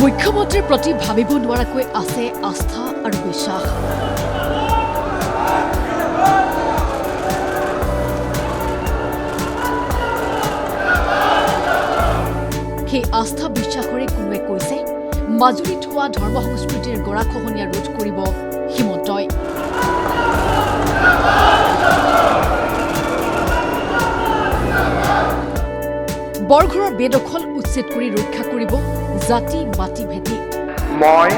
মুখ্যমন্ত্ৰীৰ প্ৰতি ভাবিব নোৱাৰাকৈ আছে আস্থা আৰু বিশ্বাস। সেই আস্থা বিশ্বাসৰে কোনোৱে কৈছে মাজুলীত হোৱা ধৰ্ম সংস্কৃতিৰ গৰাখহনীয়া ৰোধ কৰিব হিমন্তই। বৰঘৰৰ বেদখল উচ্ছেদ কৰি ৰক্ষা কৰিব জাতি মাটি ভেটি। মই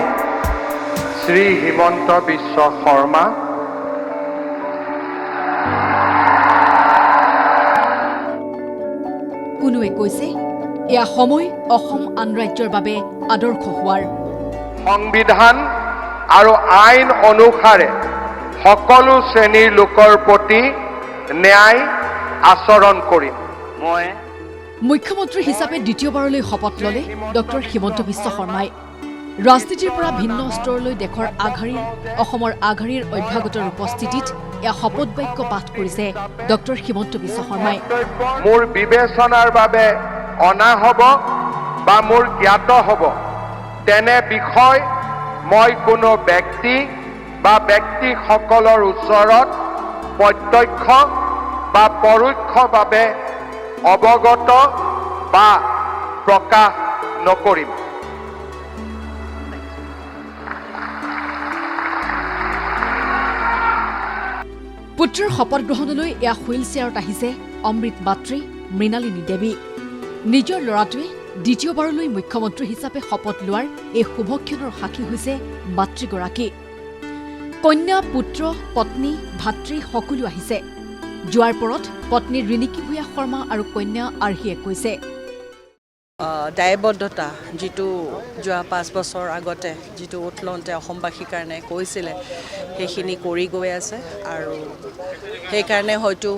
শ্ৰী হিমন্ত বিশ্ব শৰ্মা কোনোৱে কৈছে এয়া সময় অসম আন ৰাজ্যৰ বাবে আদৰ্শ হোৱাৰ। সংবিধান আৰু আইন অনুসাৰে সকলো শ্ৰেণীৰ লোকৰ প্ৰতি ন্যায় আচৰণ কৰিম। মই মুখ্যমন্ত্ৰী হিচাপে দ্বিতীয়বাৰলৈ শপত ল'লে ডক্টৰ হিমন্ত বিশ্ব শৰ্মাই। ৰাজনীতিৰ পৰা ভিন্ন স্তৰলৈ দেশৰ আগশাৰীৰ অসমৰ আগশাৰীৰ অভ্যাগতৰ উপস্থিতিত এয়া শপত বাক্য পাঠ কৰিছে ডক্টৰ হিমন্ত বিশ্ব শৰ্মাই। মোৰ বিবেচনাৰ বাবে অনা হ'ব বা মোৰ জ্ঞাত হ'ব তেনে বিষয় মই কোনো ব্যক্তি বা ব্যক্তিসকলৰ ওচৰত প্ৰত্যক্ষ বা পৰোক্ষভাৱে অৱগত বা প্ৰকাশ নকৰিম। পুত্ৰৰ শপত গ্ৰহণলৈ এয়া হুইল চেয়াৰত আহিছে অমৃত মাতৃ মৃণালিনী দেৱী। নিজৰ ল'ৰাটোৱে দ্বিতীয়বাৰলৈ মুখ্যমন্ত্ৰী হিচাপে শপত লোৱাৰ এই শুভক্ষণৰ সাক্ষী হৈছে মাতৃগৰাকী। কন্যা পুত্ৰ পত্নী ভাতৃ সকলো আহিছে। যোৱাৰ পৰত পত্নী ৰিণিকী ভূঞা শৰ্মা আৰু কন্যা আৰ্হিয়ে কৈছে দায়বদ্ধতা যিটো যোৱা 5 বছৰ আগতে যিটো ওঠ লওঁতে অসমবাসীৰ কাৰণে কৈছিলে সেইখিনি কৰি গৈ আছে আৰু সেইকাৰণে হয়তো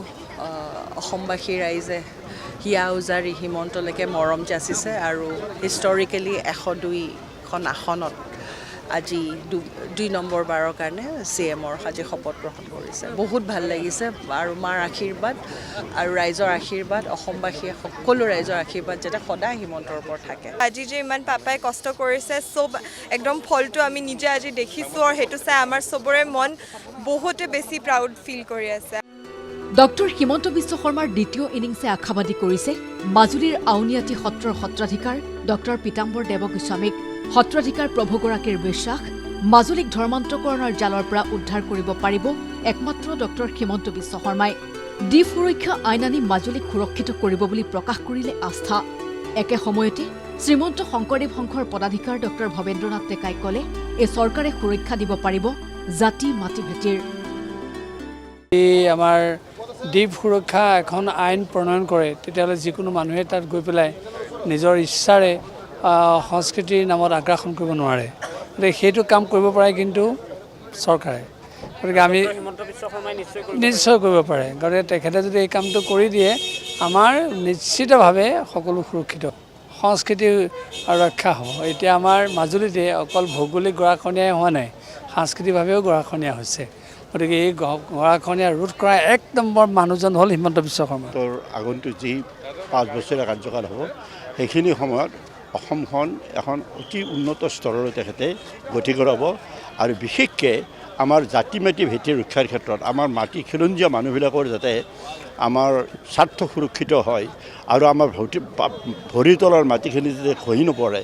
অসমবাসী ৰাইজে হিয়া উজাৰি হিমন্তলৈকে মৰম যাচিছে আৰু হিষ্টৰিকেলি 102খন আসনত আজি 2 নম্বৰ বাৰৰ কাৰণে CMৰ আজি শপত গ্ৰহণ কৰিছে। বহুত ভাল লাগিছে আৰু মাৰ আশীৰ্বাদ আৰু ৰাইজৰ আশীৰ্বাদ অসমবাসীয়ে সকলো ৰাইজৰ আশীৰ্বাদ যাতে সদায় হিমন্তৰ ওপৰত থাকে। আজি যে ইমান পাপাই কষ্ট কৰিছে চব একদম ফলটো আমি নিজে আজি দেখিছোঁ আৰু সেইটো চাই আমাৰ চবৰে মন বহুতে বেছি প্ৰাউড ফিল কৰি আছে। ডক্টৰ হিমন্ত বিশ্ব শৰ্মাৰ দ্বিতীয় ইনিংছে আশাবাদী কৰিছে মাজুলীৰ আউনীআটী সত্ৰৰ সত্ৰাধিকাৰ ডক্টৰ পীতাম্বৰ দেৱগোস্বামীক। সত্ৰাধিকাৰ প্ৰভুগৰাকীৰ বিশ্বাস মাজুলীক ধৰ্মান্তকৰণৰ জালৰ পৰা উদ্ধাৰ কৰিব পাৰিব একমাত্ৰ ডক্টৰ হিমন্ত বিশ্ব শৰ্মাই। দ্বীপ সুৰক্ষা আইন আনি মাজুলীক সুৰক্ষিত কৰিব বুলি প্ৰকাশ কৰিলে আস্থা। একে সময়তে শ্ৰীমন্ত শংকৰদেৱ সংঘৰ পদাধিকাৰ ডক্টৰ ভৱেন্দ্ৰনাথ ডেকাই ক'লে এই চৰকাৰে সুৰক্ষা দিব পাৰিব জাতি মাটি ভেটিৰ। আমাৰ দ্বীপ সুৰক্ষা এখন আইন প্ৰণয়ন কৰে তেতিয়াহ'লে যিকোনো মানুহে তাত গৈ পেলাই নিজৰ ইচ্ছাৰে সংস্কৃতিৰ নামত আগ্ৰাসন কৰিব নোৱাৰে। গতিকে সেইটো কাম কৰিব পাৰে কিন্তু চৰকাৰে। গতিকে আমি নিশ্চয় কৰিব পাৰে। গতিকে তেখেতে যদি এই কামটো কৰি দিয়ে আমাৰ নিশ্চিতভাৱে সকলো সুৰক্ষিত সংস্কৃতি ৰক্ষা হ'ব। এতিয়া আমাৰ মাজুলীতে অকল ভৌগোলিক গৰাখহনীয়াই হোৱা নাই, সাংস্কৃতিকভাৱেও গৰাখহনীয়া হৈছে। গতিকে এই গৰাখহনীয়া ৰোধ কৰা 1 নম্বৰ মানুহজন হ'ল হিমন্ত বিশ্ব শৰ্মা। আগন্তুক যি 5 বছৰীয়া কাৰ্যকাল হ'ব সেইখিনি সময়ত অসমখন এখন অতি উন্নত স্তৰলৈ তেখেতে গতি কৰাব আৰু বিশেষকৈ আমাৰ জাতি মাটি ভেটি ৰক্ষাৰ ক্ষেত্ৰত আমাৰ মাটি খিলঞ্জীয়া মানুহবিলাকৰ যাতে আমাৰ স্বাৰ্থ সুৰক্ষিত হয় আৰু আমাৰ ভৰিৰ তলৰ মাটিখিনি যাতে খহি নপৰে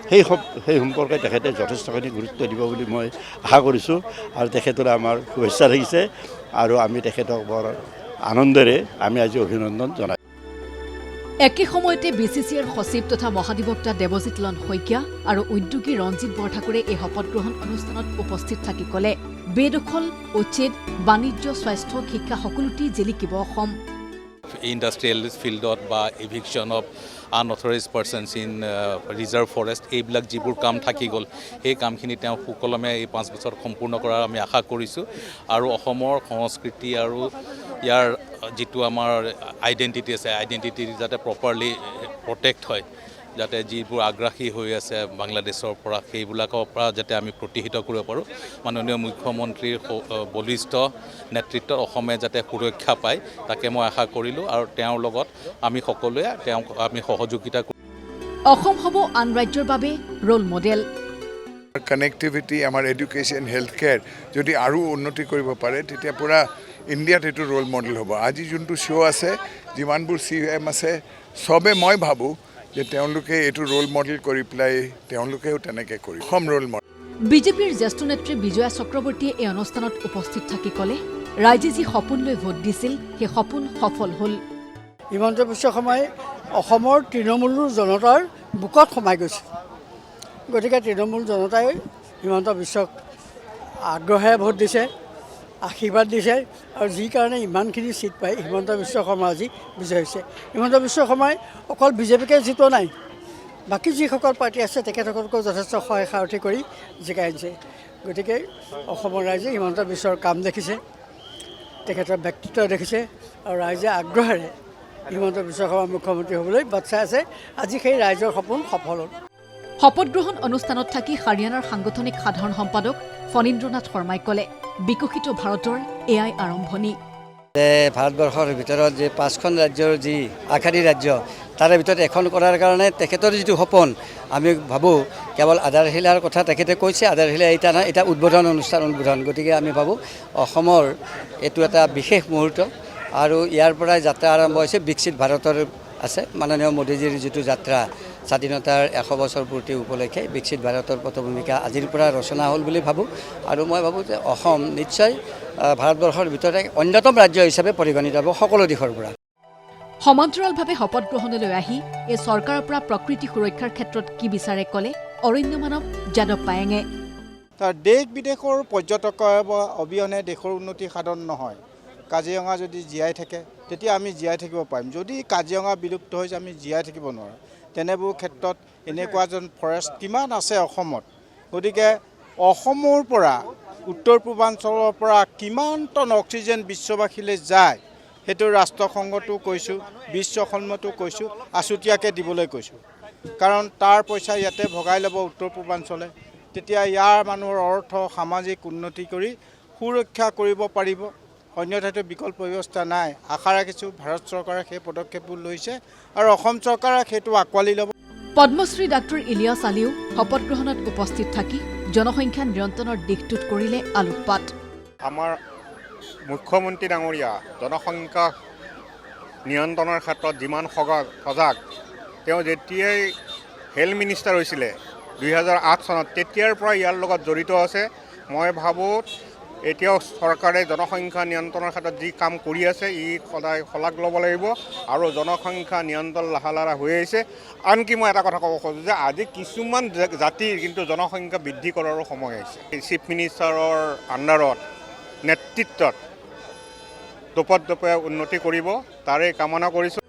সেই সম্পৰ্কে তেখেতে যথেষ্টখিনি গুৰুত্ব দিব বুলি মই আশা কৰিছোঁ আৰু তেখেতলৈ আমাৰ শুভেচ্ছা থাকিছে আৰু আমি তেখেতক বৰ আনন্দেৰে আমি আজি অভিনন্দন জনাইছোঁ। একে সময়তে BCCৰ সচিব তথা মহাধিবক্তা দেৱজিৎ লন শইকীয়া আৰু উদ্যোগী ৰঞ্জিত বৰঠাকুৰে এই শপত গ্ৰহণ অনুষ্ঠানত উপস্থিত থাকি ক'লে বেদখল উচ্ছেদ বাণিজ্য স্বাস্থ্য শিক্ষা সকলোতে জিলিকিব অসম। ইণ্ডাষ্ট্ৰিয়েল ফিল্ডত বা eviction of unauthorised persons in reserve forest এইবিলাক যিবোৰ কাম থাকি গ'ল সেই কামখিনি তেওঁ সুকলমে এই 5 বছৰত সম্পূৰ্ণ কৰাৰ আমি আশা কৰিছোঁ আৰু অসমৰ সংস্কৃতি আৰু ইয়াৰ যিটো আমাৰ আইডেণ্টিটি আছে আইডেণ্টিটি যাতে প্ৰপাৰলি প্ৰটেক্ট হয়, যাতে যিবোৰ আগ্ৰাসী হৈ আছে বাংলাদেশৰ পৰা সেইবিলাকৰ পৰা যাতে আমি প্ৰতিহিত কৰিব পাৰোঁ। মাননীয় মুখ্যমন্ত্ৰীৰ বলিষ্ঠ নেতৃত্বত অসমে যাতে সুৰক্ষা পায় তাকে মই আশা কৰিলোঁ আৰু তেওঁৰ লগত আমি সকলোৱে তেওঁক আমি সহযোগিতা অসম হ'ব আন ৰাজ্যৰ বাবে ৰোল মডেল। কানেক্টিভিটি আমাৰ এডুকেশ্যন হেল্থ কেয়াৰ যদি আৰু উন্নতি কৰিব পাৰে তেতিয়া পূৰা ইণ্ডিয়াত এইটো ৰোল মডেল হ'ব। আজি যোনটো শ্ব' আছে যিমানবোৰ CM আছে চবে মই ভাবোঁ যে তেওঁলোকে এইটো ৰোল মডেল কৰি পেলাই তেওঁলোকেও তেনেকৈ কৰি অসম ৰোল মডেল। বিজেপিৰ জ্যেষ্ঠ নেত্ৰী বিজয়া চক্ৰৱৰ্তীয়ে এই অনুষ্ঠানত উপস্থিত থাকি ক'লে ৰাইজে যি সপোন লৈ ভোট দিছিল সেই সপোন সফল হ'ল। হিমন্ত বিশ্ব শৰ্মাই অসমৰ তৃণমূলৰ জনতাৰ বুকত সোমাই গৈছে। গতিকে তৃণমূল জনতাই হিমন্ত বিশ্বক আগ্ৰহেৰে ভোট দিছে, আশীৰ্বাদ দিছে আৰু যি কাৰণে ইমানখিনি ছিট পাই হিমন্ত বিশ্ব শৰ্মা আজি বিজয় হৈছে। হিমন্ত বিশ্ব শৰ্মাই অকল বিজেপিকে জিতোৱা নাই, বাকী যিসকল পাৰ্টি আছে তেখেতসকলকো যথেষ্ট সহায় সাৰথি কৰি জিকাই আনিছে। গতিকে অসমৰ ৰাইজে হিমন্ত বিশ্বৰ কাম দেখিছে, তেখেতৰ ব্যক্তিত্ব দেখিছে আৰু ৰাইজে আগ্ৰহেৰে হিমন্ত বিশ্ব শৰ্মা মুখ্যমন্ত্ৰী হ'বলৈ বাট চাই আছে। আজি সেই ৰাইজৰ সপোন সফল হ'ল। শপত গ্ৰহণ অনুষ্ঠানত থাকি হাৰিয়ানাৰ সাংগঠনিক সাধাৰণ সম্পাদক ফণীন্দ্ৰনাথ শৰ্মাই ক'লে বিকশিত ভাৰতৰ এয়াই আৰম্ভণি। ভাৰতবৰ্ষৰ ভিতৰত যে 5খন ৰাজ্যৰ যি আগশাৰী ৰাজ্য তাৰে ভিতৰত এখন কৰাৰ কাৰণে তেখেতৰ যিটো সপোন আমি ভাবোঁ কেৱল আধাৰশিলাৰ কথা তেখেতে কৈছে, আধাৰশিলা এটা নহয়, এটা উদ্বোধন অনুষ্ঠান উদ্বোধন। গতিকে আমি ভাবোঁ অসমৰ এইটো এটা বিশেষ মুহূৰ্ত আৰু ইয়াৰ পৰাই যাত্ৰা আৰম্ভ হৈছে বিকশিত ভাৰতৰ আছে। মাননীয় মোদীজীৰ যিটো যাত্ৰা স্বাধীনতাৰ 100 বছৰ পূৰ্তি উপলক্ষে বিকশিত ভাৰতৰ পটভূমিকা আজিৰ পৰা ৰচনা হ'ল বুলি ভাবোঁ আৰু মই ভাবোঁ যে অসম নিশ্চয় ভাৰতবৰ্ষৰ ভিতৰত এক অন্যতম ৰাজ্য হিচাপে পৰিগণিত হ'ব সকলো দিশৰ পৰা। সমান্তৰালভাৱে শপত গ্ৰহণলৈ আহি এই চৰকাৰৰ পৰা প্ৰকৃতি সুৰক্ষাৰ ক্ষেত্ৰত কি বিচাৰে ক'লে অৰণ্য মানৱ যাদৱ পায়েঙে। দেশ বিদেশৰ পৰ্যটকৰ অবিহনে দেশৰ উন্নতি সাধন নহয়। কাজিৰঙা যদি জীয়াই থাকে তেতিয়া আমি জীয়াই থাকিব পাৰিম। যদি কাজিৰঙা বিলুপ্ত হৈছে আমি জীয়াই থাকিব নোৱাৰোঁ। তেনেবোৰ ক্ষেত্ৰত এনেকুৱা এজন ফৰেষ্ট কিমান আছে অসমত। গতিকে অসমৰ পৰা উত্তৰ পূৰ্বাঞ্চলৰ পৰা কিমান টন অক্সিজেন বিশ্ববাসীলৈ যায় সেইটো ৰাষ্ট্ৰসংঘতো কৈছোঁ, বিশ্বসন্মতো কৈছোঁ, আছুতীয়াকৈ দিবলৈ কৈছোঁ। কাৰণ তাৰ পইচা ইয়াতে ভগাই ল'ব উত্তৰ পূৰ্বাঞ্চলে, তেতিয়া ইয়াৰ মানুহৰ অৰ্থ সামাজিক উন্নতি কৰি সুৰক্ষা কৰিব পাৰিব। অন্যথাটো বিকল্প ব্যৱস্থা নাই। আশা ৰাখিছোঁ ভাৰত চৰকাৰে সেই পদক্ষেপবোৰ লৈছে আৰু অসম চৰকাৰে সেইটো আঁকোৱালি ল'ব। পদ্মশ্ৰী ডাক্তৰ ইলিয়াছ আলীও শপত গ্ৰহণত উপস্থিত থাকি জনসংখ্যা নিয়ন্ত্ৰণৰ দিশটোত কৰিলে আলোকপাত। আমাৰ মুখ্যমন্ত্ৰী ডাঙৰীয়া জনসংখ্যা নিয়ন্ত্ৰণৰ ক্ষেত্ৰত যিমান সজাগ, তেওঁ যেতিয়াই হেল্থ মিনিষ্টাৰ হৈছিলে 2008 চনত তেতিয়াৰ পৰা ইয়াৰ লগত জড়িত আছে। মই ভাবোঁ এতিয়াও চৰকাৰে জনসংখ্যা নিয়ন্ত্ৰণৰ ক্ষেত্ৰত যি কাম কৰি আছে ই সদায় শলাগ ল'ব লাগিব আৰু জনসংখ্যা নিয়ন্ত্ৰণ লাহে লাহে হৈ আহিছে। আনকি মই এটা কথা ক'ব খোজোঁ যে আজি কিছুমান জাতিৰ কিন্তু জনসংখ্যা বৃদ্ধি কৰাৰো সময় আহিছে। চিফ মিনিষ্টাৰৰ আণ্ডাৰত নেতৃত্বত দোপতদোপে উন্নতি কৰিব তাৰে কামনা কৰিছোঁ।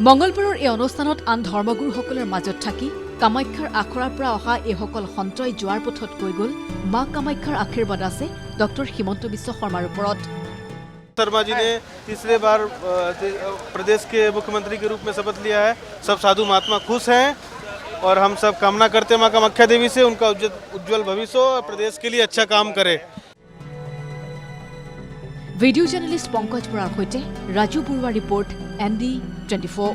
মঙলবাৰৰ এই অনুষ্ঠানত আন ধৰ্মগুৰুসকলৰ মাজত থাকি কামাখ্যাৰ আখৰাৰ পৰা অহা এইসকল সন্তই যোৱাৰ পথত কৈ গ'ল মা কামাখ্যাৰ আশীৰ্বাদ আছে ডক্টৰ হিমন্ত বিশ্ব শৰ্মাৰ ওপৰত। शर्मा जी ने तीसरे बार प्रदेश के मुख्यमंत्री के रूप में शपथ लिया है। सब साधु महात्मा खुश हैं और हम सब कामना करते हैं मां कामाख्या देवी से उनका उज्जवल भविष्य हो और प्रदेश के लिए अच्छा काम करे। ভিডিঅ' জাৰ্নেলিষ্ট পংকজ বৰাৰ সৈতে ৰাজু বৰুৱা ৰিপৰ্ট ND24।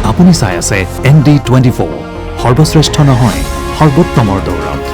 আপুনি চাই আছে ND24 সৰ্বশ্ৰেষ্ঠ নহয় সৰ্বোত্তমৰ দৌৰত।